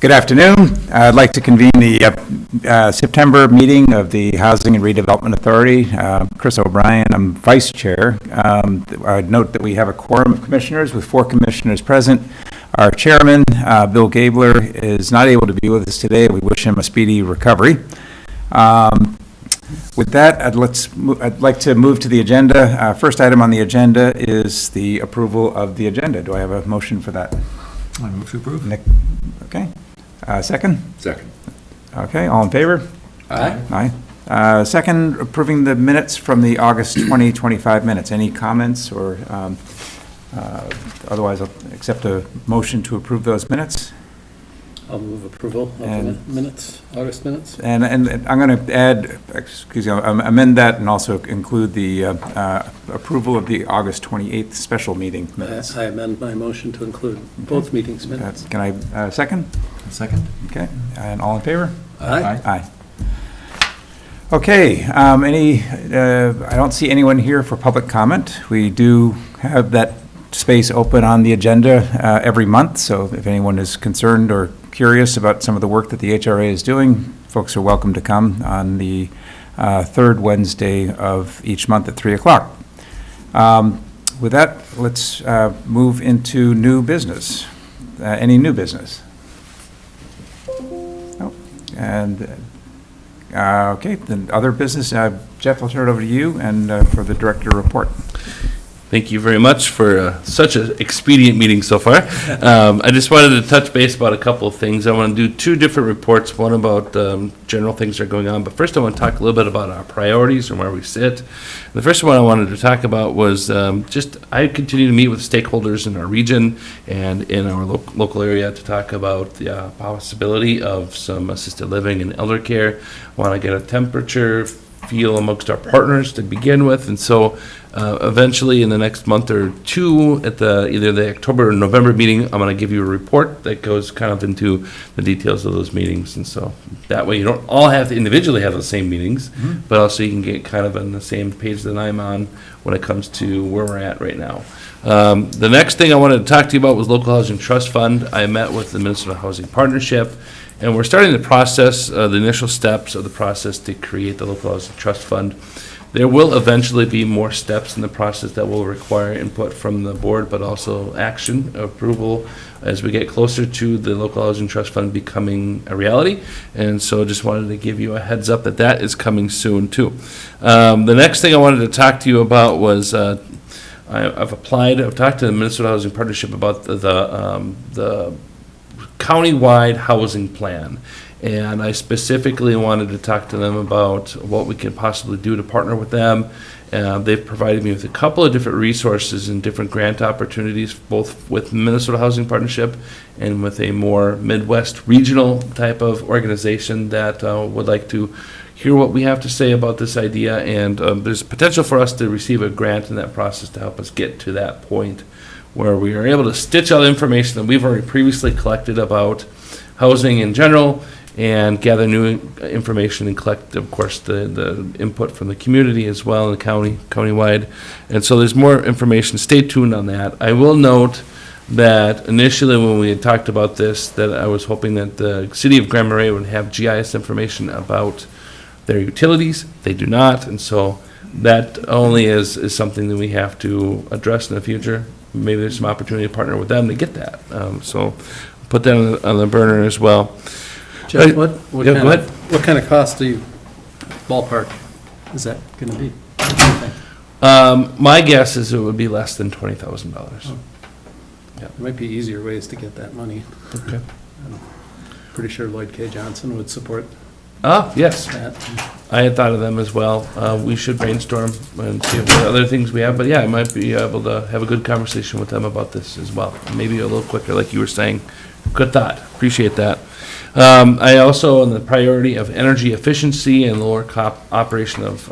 Good afternoon. I'd like to convene the September meeting of the Housing and Redevelopment Authority. Chris O'Brien, I'm Vice Chair. I'd note that we have a quorum of commissioners with 4 commissioners present. Our chairman, Bill Gabler, is not able to be with us today. We wish him a speedy recovery. With that, I'd like to move to the agenda. First item on the agenda is the approval of the agenda. Do I have a motion for that? I move to approve. Nick? Okay. Second? Second. Okay, all in favor? Aye. Aye. Second, approving the minutes from the August 2025 minutes. Any comments or otherwise I'll accept a motion to approve those minutes? I'll move approval of the minutes, August minutes. And I'm going to add, amend that and also include the approval of the August 28th special meeting minutes. I amend my motion to include both meetings minutes. Can I second? Second. Okay, and all in favor? Aye. Aye. Okay, I don't see anyone here for public comment. We do have that space open on the agenda every month, so if anyone is concerned or curious about some of the work that the HRA is doing, folks are welcome to come on the third Wednesday of each month at 3 o'clock. With that, let's move into new business. Any new business? Oh, and okay, then other business. Jeff, I'll turn it over to you and for the director report. Thank you very much for such an expedient meeting so far. I just wanted to touch base about a couple of things. I want to do 2 different reports, one about general things that are going on, but first I want to talk a little bit about our priorities and where we sit. The first one I wanted to talk about was I continue to meet with stakeholders in our region and in our local area to talk about the possibility of some assisted living and elder care. I want to get a temperature feel amongst our partners to begin with, and so eventually in the next month or 2 at either the October or November meeting, I'm going to give you a report that goes kind of into the details of those meetings, and so that way you don't all have to individually have the same meetings, but also you can get kind of on the same page that I'm on when it comes to where we're at right now. The next thing I wanted to talk to you about was Local Housing Trust Fund. I met with the Minnesota Housing Partnership, and we're starting the process, the initial steps of the process to create the Local Housing Trust Fund. There will eventually be more steps in the process that will require input from the board, but also action, approval, as we get closer to the Local Housing Trust Fund becoming a reality. And so just wanted to give you a heads up that that is coming soon too. The next thing I wanted to talk to you about was I've talked to the Minnesota Housing Partnership about the county-wide housing plan, and I specifically wanted to talk to them about what we could possibly do to partner with them. They've provided me with a couple of different resources and different grant opportunities, both with Minnesota Housing Partnership and with a more Midwest regional type of organization that would like to hear what we have to say about this idea, and there's potential for us to receive a grant in that process to help us get to that point where we are able to stitch all the information that we've already previously collected about housing in general and gather new information and collect, of course, the input from the community as well, and the countywide. And so there's more information. Stay tuned on that. I will note that initially when we had talked about this, that I was hoping that the city of Grand Marais would have GIS information about their utilities. They do not, and so that only is something that we have to address in the future. Maybe there's some opportunity to partner with them to get that. So put that on the burner as well. Jeff, what kind of cost do you ballpark is that going to be? My guess is it would be less than $20,000. Oh. Yeah, there might be easier ways to get that money. Okay. I'm pretty sure Lloyd K. Johnson would support Yes. that. I had thought of them as well. We should brainstorm and see what other things we have. But yeah, I might be able to have a good conversation with them about this as well. Maybe a little quicker, like you were saying. Good thought. Appreciate that. I also, on the priority of energy efficiency and lower operation of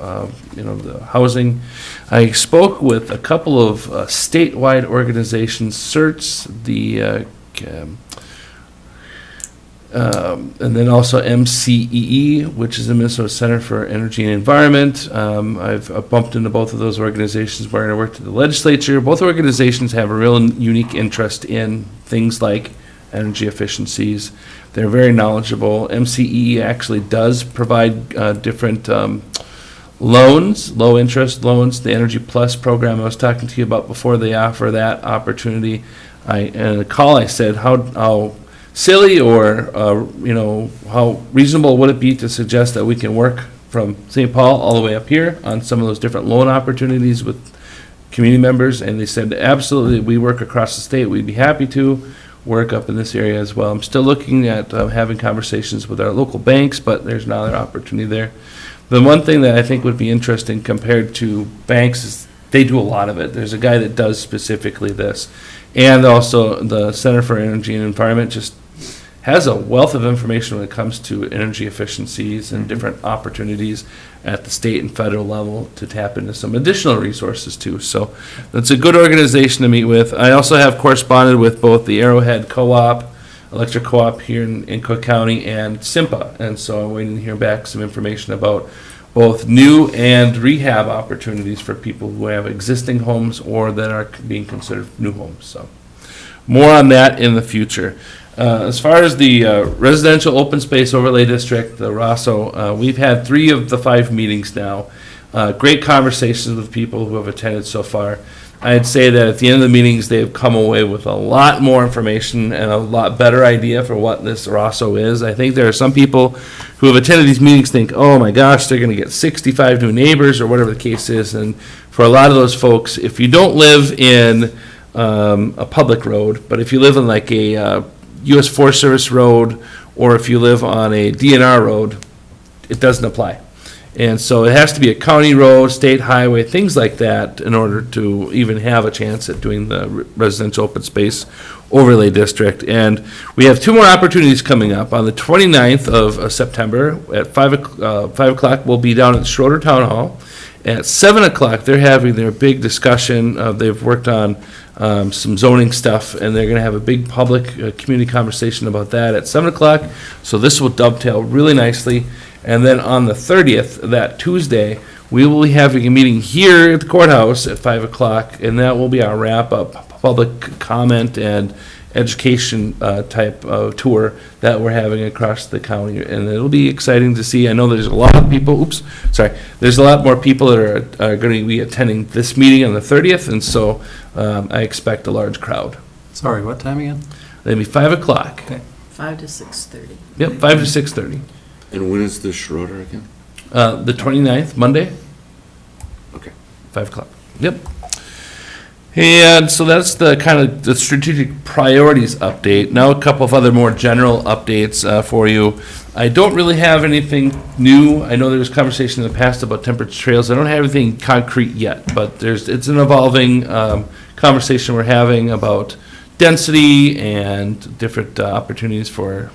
the housing, I spoke with a couple of statewide organizations, CERTS, and then also MCEE, which is the Minnesota Center for Energy and Environment. I've bumped into both of those organizations where I worked at the legislature. Both organizations have a real unique interest in things like energy efficiencies. They're very knowledgeable. MCE actually does provide different loans, low-interest loans, the Energy Plus program I was talking to you about before. They offer that opportunity. In a call, I said, how silly or, how reasonable would it be to suggest that we can work from St. Paul all the way up here on some of those different loan opportunities with community members? And they said, absolutely, we work across the state. We'd be happy to work up in this area as well. I'm still looking at having conversations with our local banks, but there's another opportunity there. The one thing that I think would be interesting compared to banks is they do a lot of it. There's a guy that does specifically this. And also the Center for Energy and Environment just has a wealth of information when it comes to energy efficiencies and different opportunities at the state and federal level to tap into some additional resources too. So that's a good organization to meet with. I also have corresponded with both the Arrowhead Co-op, Electric Co-op here in Cook County, and SIMPA. And so I'm waiting to hear back some information about both new and rehab opportunities for people who have existing homes or that are being considered new homes. So more on that in the future. As far as the residential open space overlay district, the ROSO, we've had 3 of the 5 meetings now. Great conversations with people who have attended so far. I'd say that at the end of the meetings, they've come away with a lot more information and a lot better idea for what this ROSO is. I think there are some people who have attended these meetings think, oh my gosh, they're going to get 65 new neighbors or whatever the case is. And for a lot of those folks, if you don't live in a public road, but if you live in like a U.S. Forest Service road, or if you live on a DNR road, it doesn't apply. And so it has to be a county road, state highway, things like that in order to even have a chance at doing the residential open space overlay district. And we have 2 more opportunities coming up. On the 29th of September at 5 o'clock, we'll be down at Schroeder Town Hall. At 7 o'clock, they're having their big discussion. They've worked on some zoning stuff, and they're going to have a big public community conversation about that at 7 o'clock. So this will dovetail really nicely. And then on the 30th, that Tuesday, we will be having a meeting here at the courthouse at 5 o'clock, and that will be our wrap-up public comment and education type of tour that we're having across the county. And it'll be exciting to see. I know there's a lot of people, there's a lot more people that are going to be attending this meeting on the 30th, and so I expect a large crowd. Sorry, what time again? It'll be 5 o'clock. Okay. 5 to 6:30. Yep, 5 to 6:30. And when is the Schroeder again? The 29th, Monday, Okay. 5 o'clock. Yep. And so that's the kind of the strategic priorities update. Now a couple of other more general updates for you. I don't really have anything new. I know there was conversation in the past about temperature trails. I don't have anything concrete yet, but it's an evolving conversation we're having about density and different opportunities for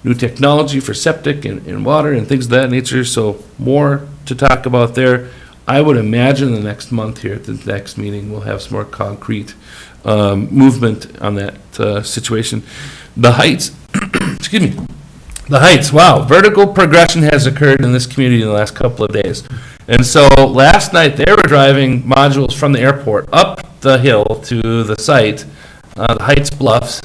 new technology for septic and water and things of that nature. So more to talk about there. I would imagine the next month here at the next meeting, we'll have some more concrete movement on that situation. The heights, excuse me, the heights, wow, vertical progression has occurred in this community in the last couple of days. And so last night they were driving modules from the airport up the hill to the site, the Heights Bluffs,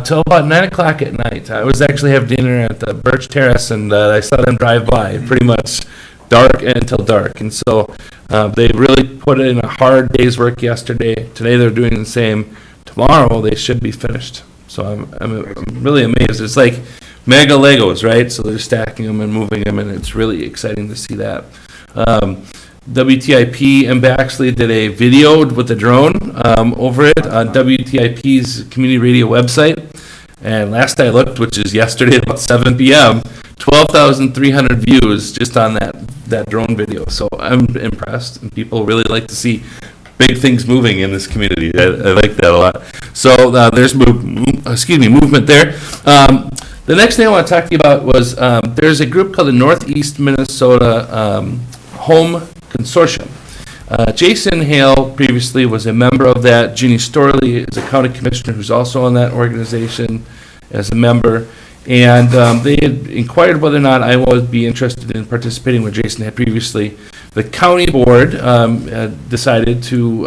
till about 9 o'clock at night. I was actually having dinner at the Birch Terrace, and I saw them drive by pretty much dark until dark. And so they really put in a hard day's work yesterday. Today they're doing the same. Tomorrow they should be finished. So I'm really amazed. It's like mega Legos, right? So they're stacking them and moving them, and it's really exciting to see that. WTIP and Baxley did a video with the drone over it on WTIP's community radio website. And last I looked, which is yesterday at about 7 p.m., 12,300 views just on that drone video. So I'm impressed, and people really like to see big things moving in this community. I like that a lot. So there's movement there. The next thing I want to talk to you about was there's a group called the Northeast Minnesota Home Consortium. Jason Hale previously was a member of that. Jeannie Storley is a county commissioner who's also on that organization as a member. And they had inquired whether or not I would be interested in participating where Jason had previously the county board decided to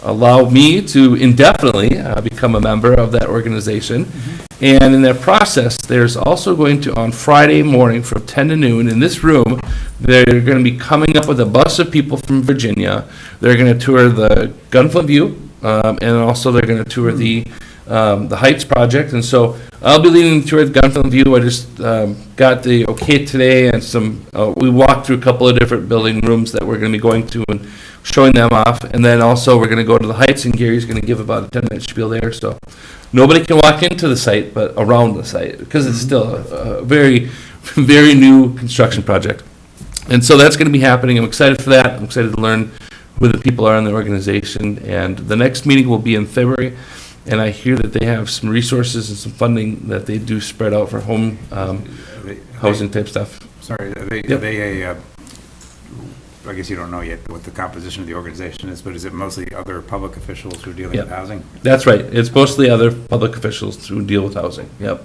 allow me to indefinitely become a member of that organization. And in that process, there's also going to, on Friday morning from 10 to noon, in this room, they're going to be coming up with a bus of people from Virginia. They're going to tour the Gunflint View, and also they're going to tour the Heights project. And so I'll be leading the tour of Gunflint View. I just got the okay today, and we walked through a couple of different building rooms that we're going to be going to and showing them off. And then also we're going to go to the Heights, and Gary's going to give about a 10-minute spiel there. So nobody can walk into the site, but around the site, because it's still a very, very new construction project. And so that's going to be happening. I'm excited for that. I'm excited to learn who the people are in the organization. And the next meeting will be in February. And I hear that they have some resources and some funding that they do spread out for home housing type stuff. Sorry, are Yep. they I guess you don't know yet what the composition of the organization is, but is it mostly other public officials who are dealing Yep. with housing? That's right. It's mostly other public officials who deal with housing. Yep.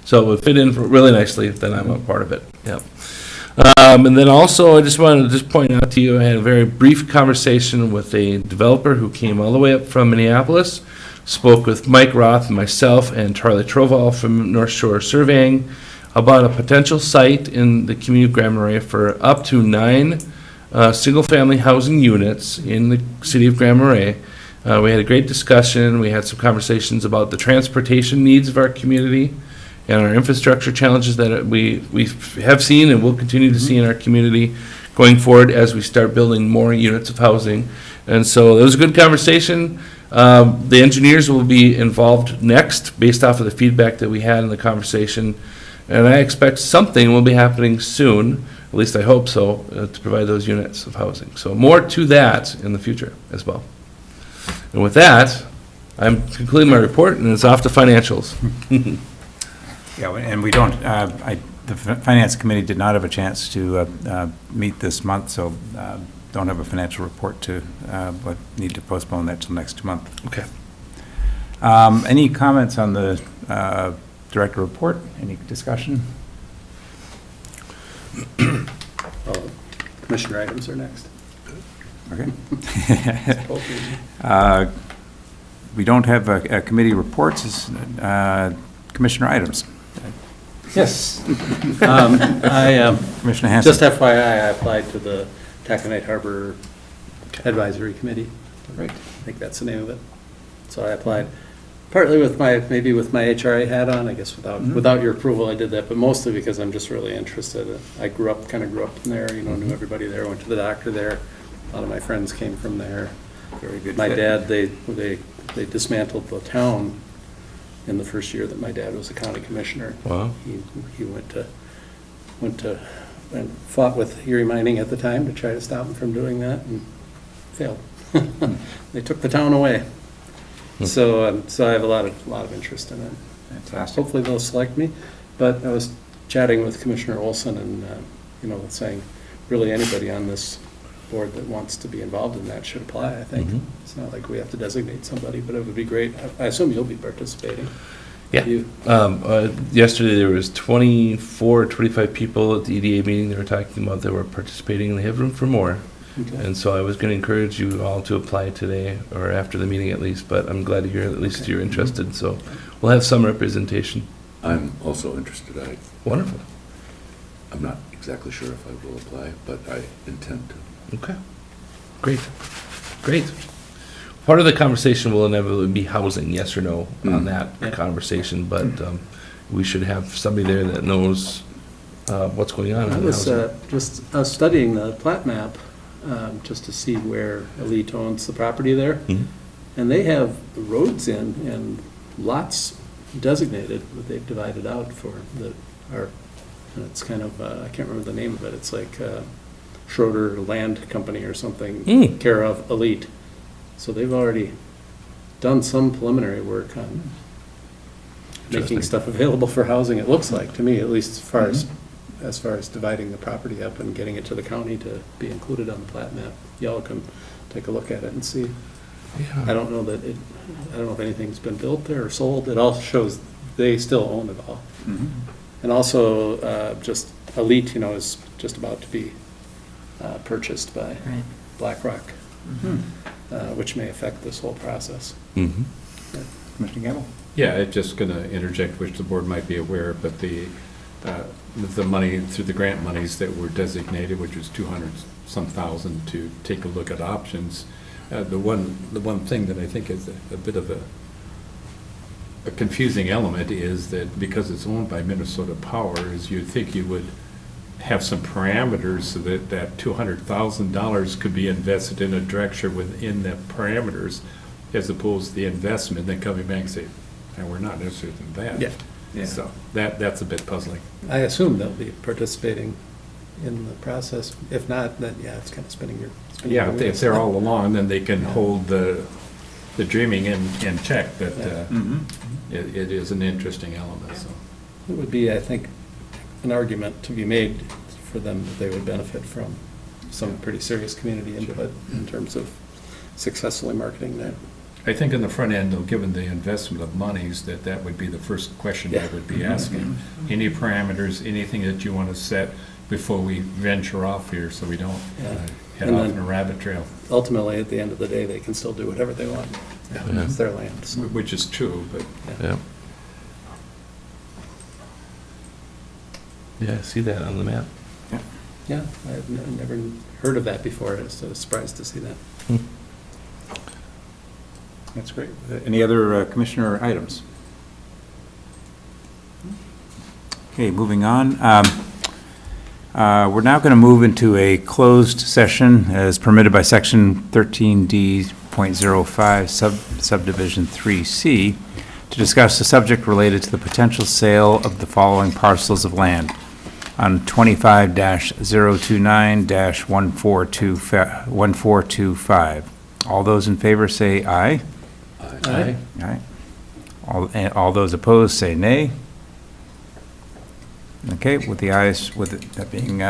So it would fit in really nicely if then I'm a part of it. Yep. And then also, I just wanted to point out to you, I had a very brief conversation with a developer who came all the way up from Minneapolis, spoke with Mike Roth, myself, and Charlie Troval from North Shore Surveying about a potential site in the community of Grand Marais for up to 9 single-family housing units in the city of Grand Marais. We had a great discussion. We had some conversations about the transportation needs of our community and our infrastructure challenges that we have seen and will continue to see in our community going forward as we start building more units of housing. And so it was a good conversation. The engineers will be involved next based off of the feedback that we had in the conversation. And I expect something will be happening soon, at least I hope so, to provide those units of housing. So more to that in the future as well. And with that, I'm concluding my report, and it's off to financials. Yeah, and we don't, the Finance Committee did not have a chance to meet this month, so don't have a financial report to, but need to postpone that till next month. Okay. Any comments on the director report? Any discussion? Commissioner items are next. Okay. We don't have a committee reports, commissioner items. Yes. Commissioner Hanson. Just FYI, I applied to the Taconite Harbor Advisory Committee. Great. I think that's the name of it. So I applied, partly with maybe with my HRA hat on, I guess without your approval I did that, but mostly because I'm just really interested. I kind of grew up in there, knew everybody there, went to the doctor there. A lot of my friends came from there. Very good. My fit. dad, they dismantled the town in the first year that my dad was a county commissioner. Wow. He went to and fought with Erie Mining at the time to try to stop him from doing that and failed. They took the town away. So I have a lot of interest in it. Fantastic. Hopefully they'll select me. But I was chatting with Commissioner Olson and, saying really anybody on this board that wants to be involved in that should apply, I think. It's not like we have to designate somebody, but it would be great. I assume you'll be participating. Yeah. You. Yesterday there was 24 or 25 people at the EDA meeting they were talking about that were participating, and they have room for more. Okay. And so I was going to encourage you all to apply today or after the meeting at least, but I'm glad to hear at least you're interested. So we'll have some representation. I'm also interested. Wonderful. I'm not exactly sure if I will apply, but I intend to. Okay. Great. Great. Part of the conversation will inevitably be housing, yes or no, on that Yeah. conversation, but we should have somebody there that knows what's going on I in was housing. studying the plat map just to see where Elite owns the property there. Mhm. And they have the roads in and lots designated that they've divided out for and it's kind of, I can't remember the name of it, it's like Schroeder Land Company or something, care of Elite. So they've already done some preliminary work on making Interesting. stuff available for housing, it looks like, to me, at least as far as dividing the property up and getting it to the county to be included on the plat map. Y'all can take a look at it and see. Yeah. I don't know if anything's been built there or sold. It all shows they still own it all. Mhm. And also, just Elite, is just about to be purchased by Right. BlackRock, which may affect this whole process. Mm-hmm. Commissioner Gamble? Yeah, I'm just going to interject, which the board might be aware, but the money, through the grant monies that were designated, which was 200-some thousand to take a look at options, the one thing that I think is a bit of a confusing element is that because it's owned by Minnesota Power, is you'd think you would have some parameters so that that $200,000 could be invested in a direction within the parameters, as opposed to the investment, then coming back and say, and we're not interested in that. Yeah. So that's a bit puzzling. I assume they'll be participating in the process. If not, then, yeah, it's kind of spinning your Yeah, if wheels. they're all along, then they can hold the dreaming in check, but it is an interesting element, so. It would be, I think, an argument to be made for them that they would benefit from some pretty serious community input in terms of successfully marketing that. I think in the front end, though, given the investment of monies, that would be the first question I would be asking. Any parameters, anything that you want to set before we venture off here, so we don't head And off then- in a rabbit trail, Ultimately, at the end of the day, they can still do whatever they want. It's their land. so. which is true, but Yeah. Yeah, I see that on the map. Yeah, I've never heard of that before. I was surprised to see that. That's great. Any other commissioner items? Okay, moving on. We're now going to move into a closed session as permitted by Section 13D.05 subdivision 3C to discuss the subject related to the potential sale of the following parcels of land on 25-029-1425. All those in favor say aye. Aye. Aye. All those opposed say nay. Okay, with the ayes, with that being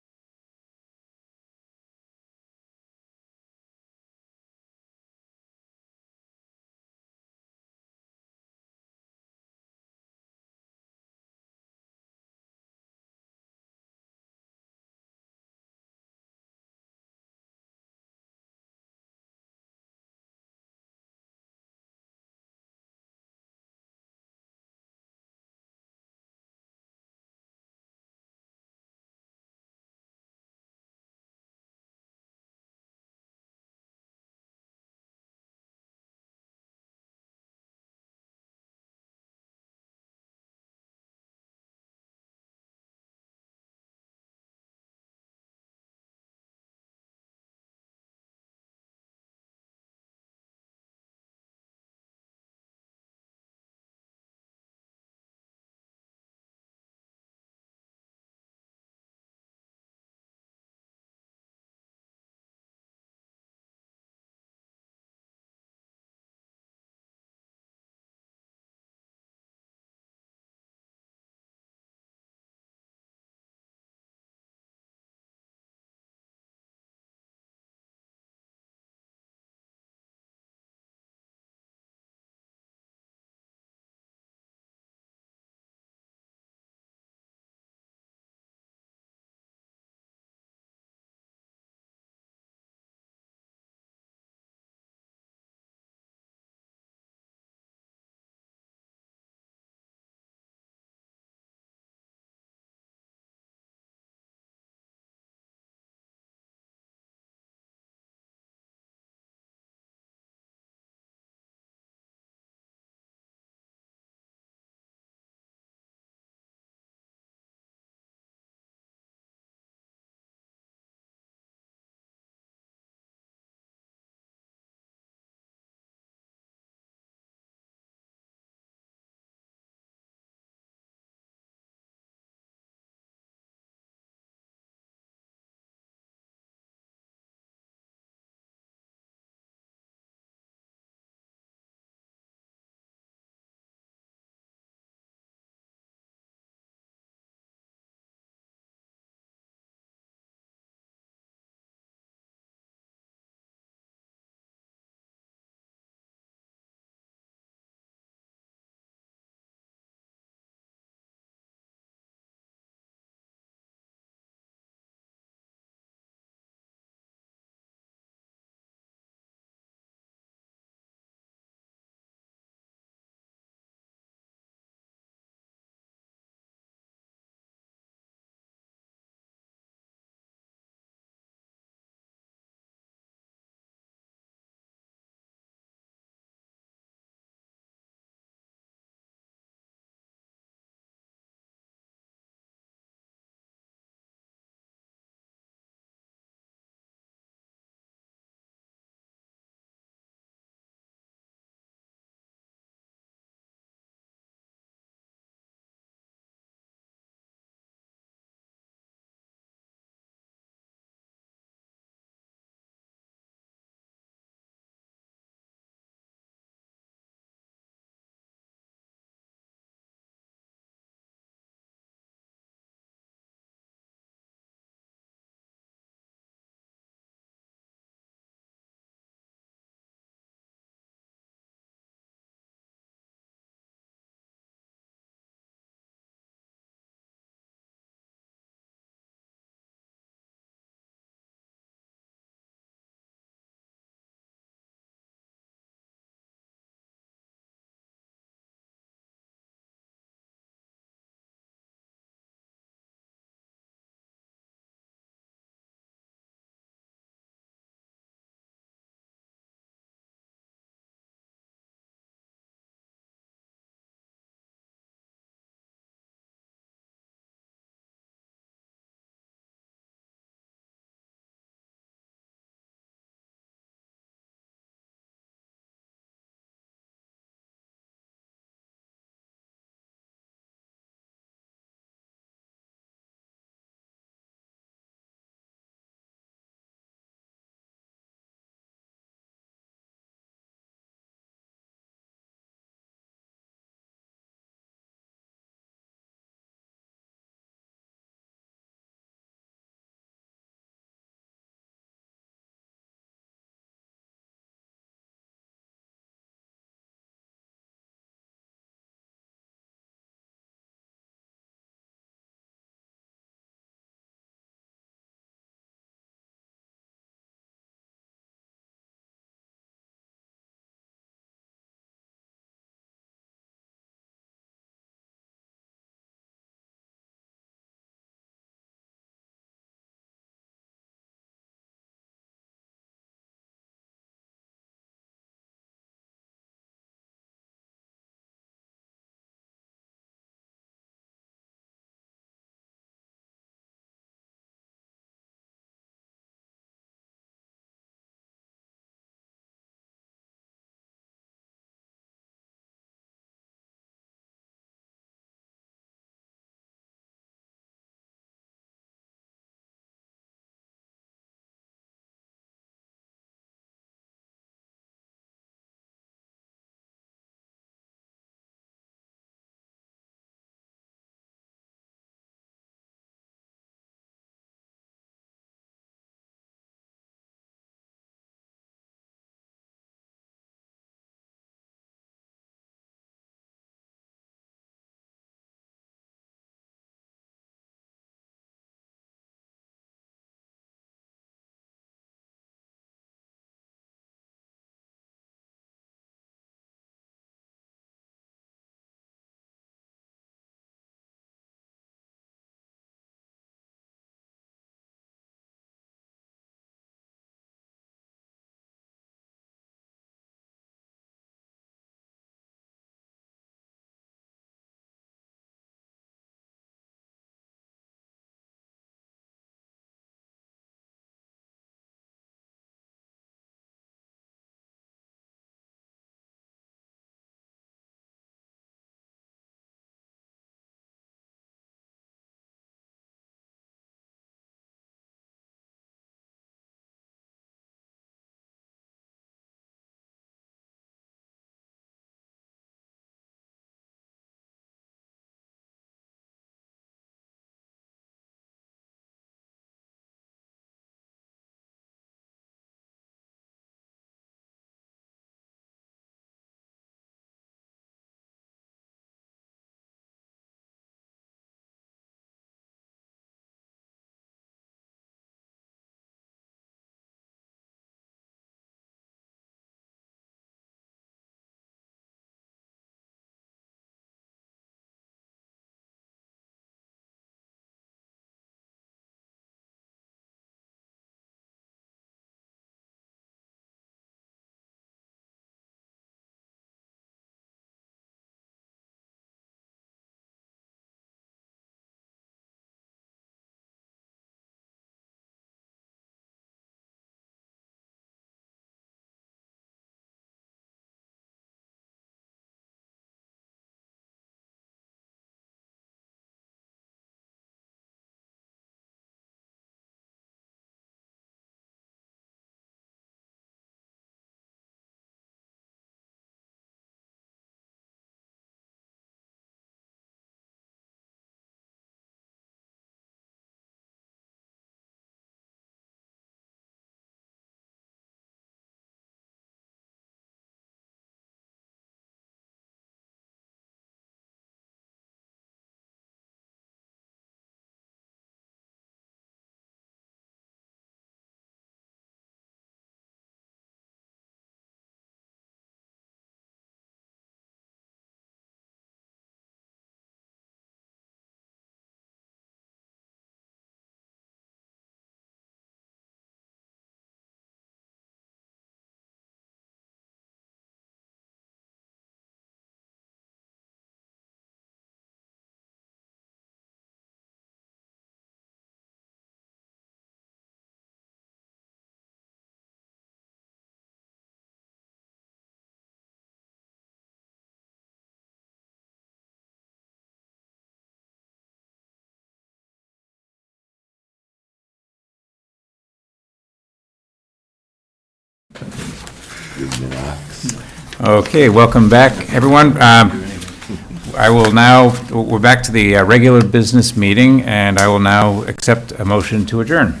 Relax. Okay, welcome back, everyone. I will now, we're back to the regular business meeting, and I will now accept a motion to adjourn.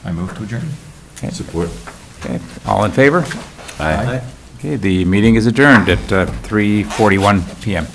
I move to adjourn. Support. Okay, all in favor? Aye. Okay, the meeting is adjourned at 3:41 PM.